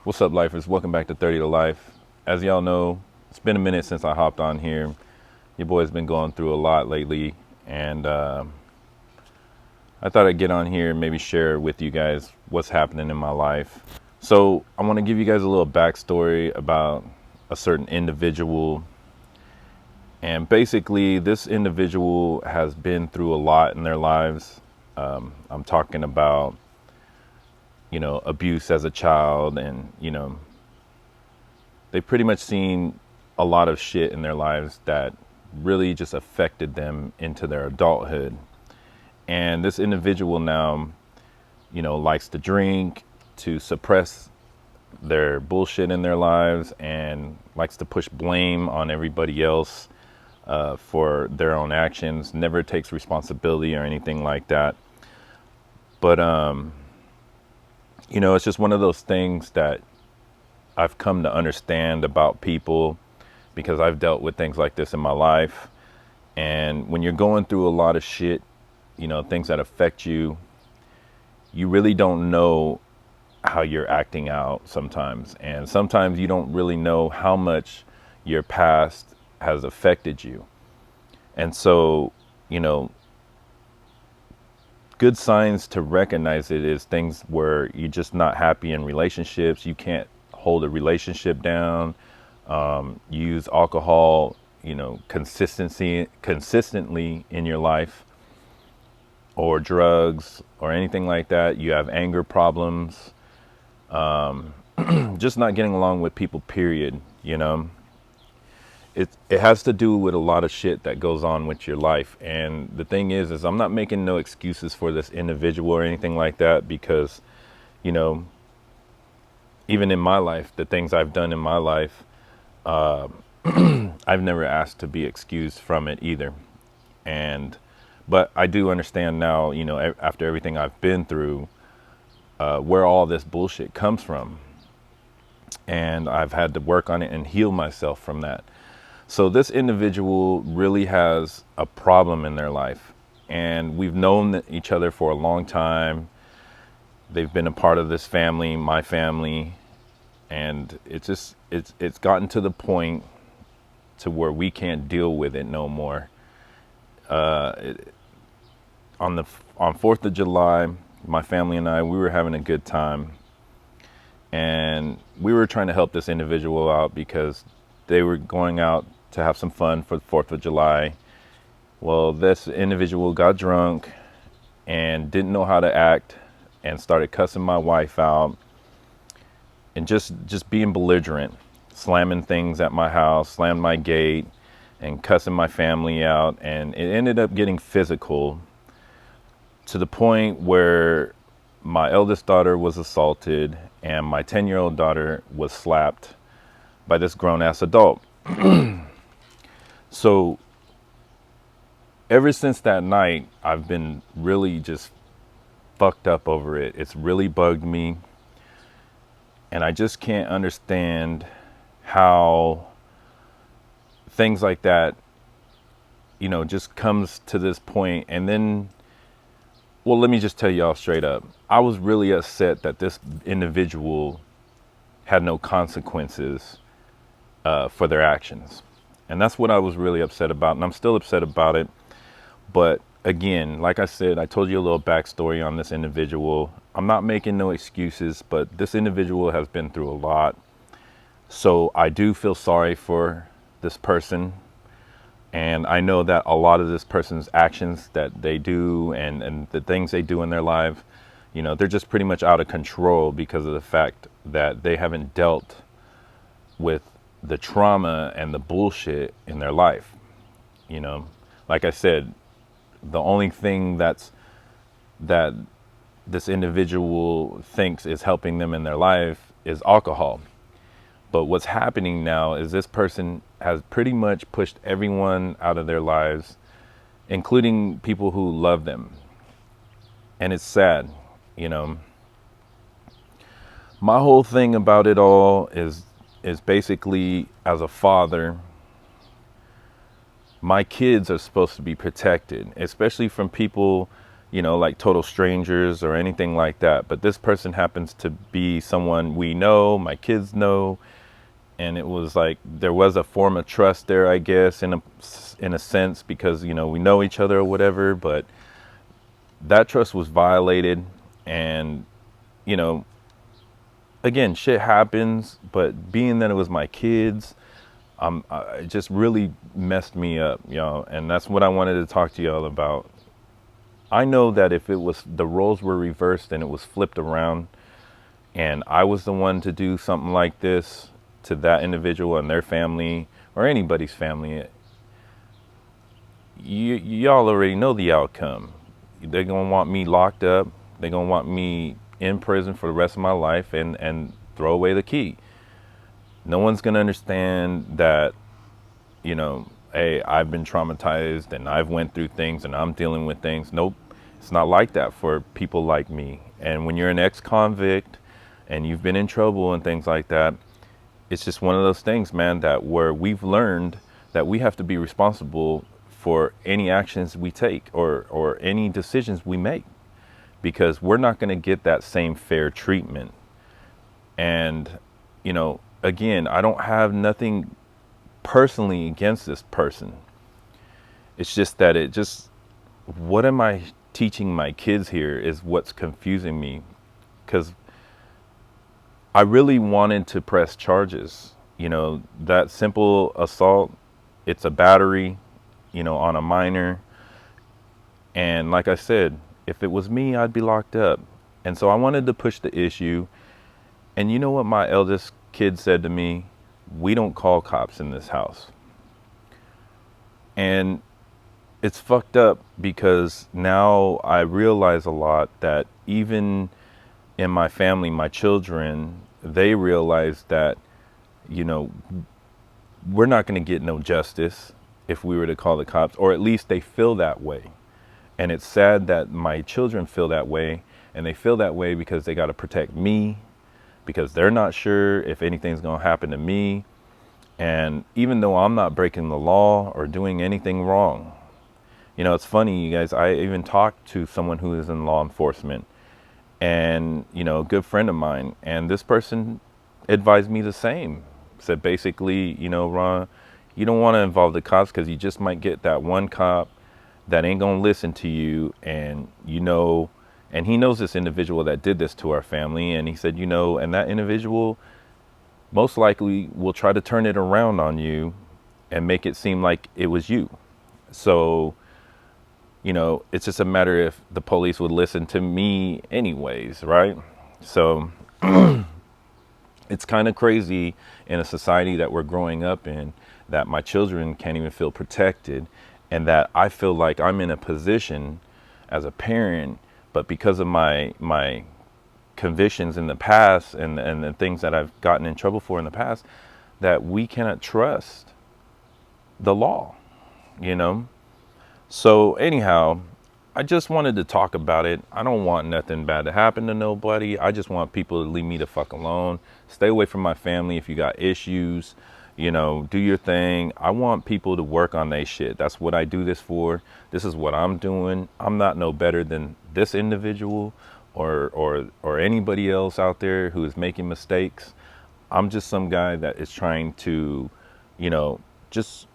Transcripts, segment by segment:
What's up, lifers? Welcome back to 30 to Life. As y'all know, it's been a minute since I hopped on here. Your boy's been going through a lot lately, and I thought I'd get on here and maybe share with you guys what's happening in my life. So, I want to give you guys a little backstory about a certain individual. And basically, this individual has been through a lot in their lives. I'm talking about, abuse as a child, and, they've pretty much seen a lot of shit in their lives that really just affected them into their adulthood. And this individual now, likes to drink to suppress their bullshit in their lives and likes to push blame on everybody else for their own actions, never takes responsibility or anything like that. But, it's just one of those things that I've come to understand about people because I've dealt with things like this in my life. And when you're going through a lot of shit, things that affect you, you really don't know how you're acting out sometimes. And sometimes you don't really know how much your past has affected you. And so, good signs to recognize it is things where you're just not happy in relationships. You can't hold a relationship down. Use alcohol, consistently in your life, or drugs or anything like that. You have anger problems, just not getting along with people, period. It has to do with a lot of shit that goes on with your life. And the thing is I'm not making no excuses for this individual or anything like that, because, even in my life, the things I've done in my life, I've never asked to be excused from it either. But I do understand now, after everything I've been through, where all this bullshit comes from. And I've had to work on it and heal myself from that. So this individual really has a problem in their life, and we've known each other for a long time. They've been a part of this family, my family, and it's gotten to the point to where we can't deal with it no more. On 4th of July, my family and I, we were having a good time, and we were trying to help this individual out because they were going out to have some fun for the 4th of July. Well, this individual got drunk and didn't know how to act and started cussing my wife out and just being belligerent, slamming things at my house, slammed my gate and cussing my family out. And it ended up getting physical to the point where my eldest daughter was assaulted and my 10-year-old daughter was slapped by this grown-ass adult. So ever since that night, I've been really just fucked up over it. It's really bugged me. And I just can't understand how things like that, just comes to this point. And then, well, let me just tell y'all straight up. I was really upset that this individual had no consequences for their actions. And that's what I was really upset about. And I'm still upset about it. But again, like I said, I told you a little backstory on this individual. I'm not making no excuses, but this individual has been through a lot. So I do feel sorry for this person. And I know that a lot of this person's actions that they do and the things they do in their life, they're just pretty much out of control because of the fact that they haven't dealt with the trauma and the bullshit in their life. Like I said, the only thing that this individual thinks is helping them in their life is alcohol. But what's happening now is this person has pretty much pushed everyone out of their lives, including people who love them. And it's sad, My whole thing about it all is basically, as a father, my kids are supposed to be protected, especially from people, like total strangers or anything like that. But this person happens to be someone we know, my kids know, and it was like there was a form of trust there, I guess, in a sense, because we know each other or whatever. But that trust was violated, and you know, again, shit happens. But being that it was my kids, it just really messed me up, y'all. And that's what I wanted to talk to y'all about. I know that if it was the roles were reversed and it was flipped around, and I was the one to do something like this to that individual and their family or anybody's family, y'all already know the outcome. They're gonna want me locked up. They're gonna want me in prison for the rest of my life and throw away the key. No one's gonna understand that, hey, I've been traumatized and I've went through things and I'm dealing with things. Nope, it's not like that for people like me. And when you're an ex-convict and you've been in trouble and things like that, it's just one of those things, man, that where we've learned that we have to be responsible for any actions we take or any decisions we make, because we're not going to get that same fair treatment. And, again, I don't have nothing personally against this person. It's just that what am I teaching my kids here is what's confusing me, because I really wanted to press charges. That simple assault, it's a battery, on a minor. And like I said, if it was me, I'd be locked up. And so I wanted to push the issue. And you know what my eldest kid said to me? We don't call cops in this house. And it's fucked up, because now I realize a lot that even in my family, my children, they realize that, we're not going to get no justice if we were to call the cops, or at least they feel that way. And it's sad that my children feel that way, and they feel that way because they got to protect me, because they're not sure if anything's going to happen to me. And even though I'm not breaking the law or doing anything wrong, it's funny, you guys, I even talked to someone who is in law enforcement, and, a good friend of mine, and this person advised me the same. Said basically, Ron, you don't want to involve the cops because you just might get that one cop that ain't going to listen to you. And, and he knows this individual that did this to our family. And he said, and that individual most likely will try to turn it around on you and make it seem like it was you. So, it's just a matter if the police would listen to me anyways, right? So it's kind of crazy in a society that we're growing up in, that my children can't even feel protected, and that I feel like I'm in a position as a parent, but because of my convictions in the past and the things that I've gotten in trouble for in the past, that we cannot trust the law, So anyhow, I just wanted to talk about it. I don't want nothing bad to happen to nobody. I just want people to leave me the fuck alone. Stay away from my family if you got issues. Do your thing. I want people to work on their shit. That's what I do this for. This is what I'm doing. I'm not no better than this individual or anybody else out there who is making mistakes. I'm just some guy that is trying to, just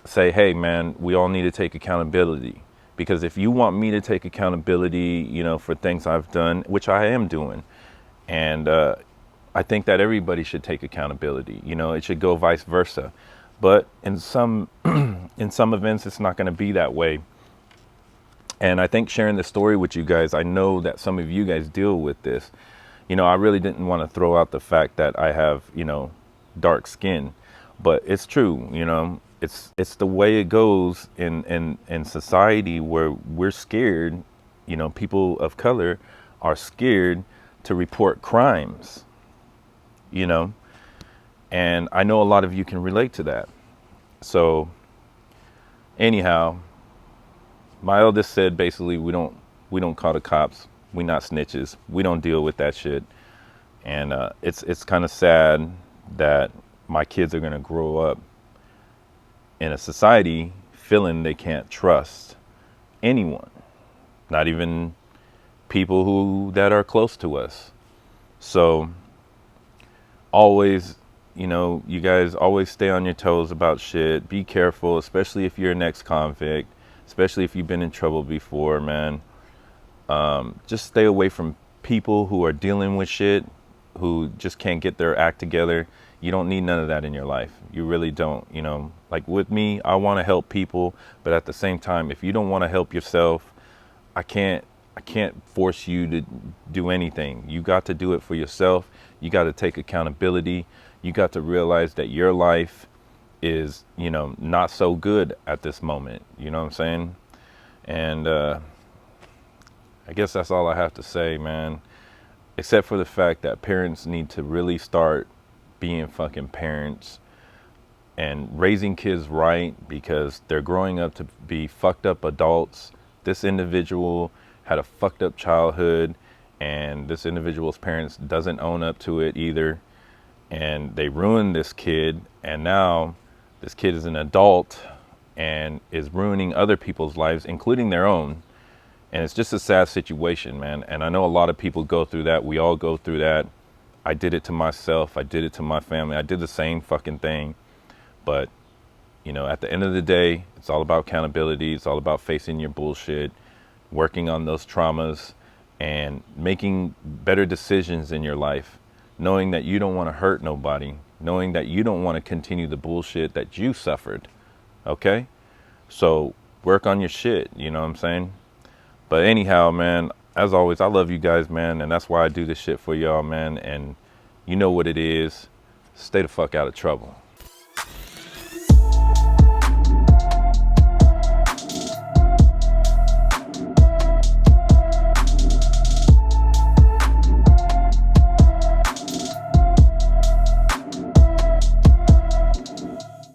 say, hey man, we all need to take accountability. Because if you want me to take accountability, for things I've done, which I am doing, and I think that everybody should take accountability. It should go vice versa. But in some in some events, it's not going to be that way. And I think sharing this story with you guys, I know that some of you guys deal with this. I really didn't want to throw out the fact that I have, dark skin, but it's true. It's the way it goes in society, where we're scared. People of color are scared to report crimes. And I know a lot of you can relate to that. So anyhow, my eldest said basically we don't call the cops. We not snitches. We don't deal with that shit. And it's kind of sad that my kids are gonna grow up in a society feeling they can't trust anyone. not even people who that are close to us. So always, you guys always stay on your toes about shit. Be careful, especially if you're an ex-convict, especially if you've been in trouble before, man. Just stay away from people who are dealing with shit, who just can't get their act together. You don't need none of that in your life. You really don't. Like with me, I want to help people, but at the same time, if you don't want to help yourself, I can't force you to do anything. You got to do it for yourself. You got to take accountability. You got to realize that your life is, not so good at this moment. You know what I'm saying? And I guess that's all I have to say, man. Except for the fact that parents need to really start being fucking parents and raising kids right, because they're growing up to be fucked up adults. This individual had a fucked up childhood, and this individual's parents doesn't own up to it either. And they ruined this kid, and now this kid is an adult and is ruining other people's lives, including their own. And it's just a sad situation, man. And I know a lot of people go through that. We all go through that. I did it to myself. I did it to my family. I did the same fucking thing. But, at the end of the day, it's all about accountability. It's all about facing your bullshit, working on those traumas, and making better decisions in your life. Knowing that you don't want to hurt nobody. Knowing that you don't want to continue the bullshit that you suffered. Okay? So work on your shit. You know what I'm saying? But anyhow, man, as always, I love you guys, man. And that's why I do this shit for y'all, man. And you know what it is. Stay the fuck out of trouble.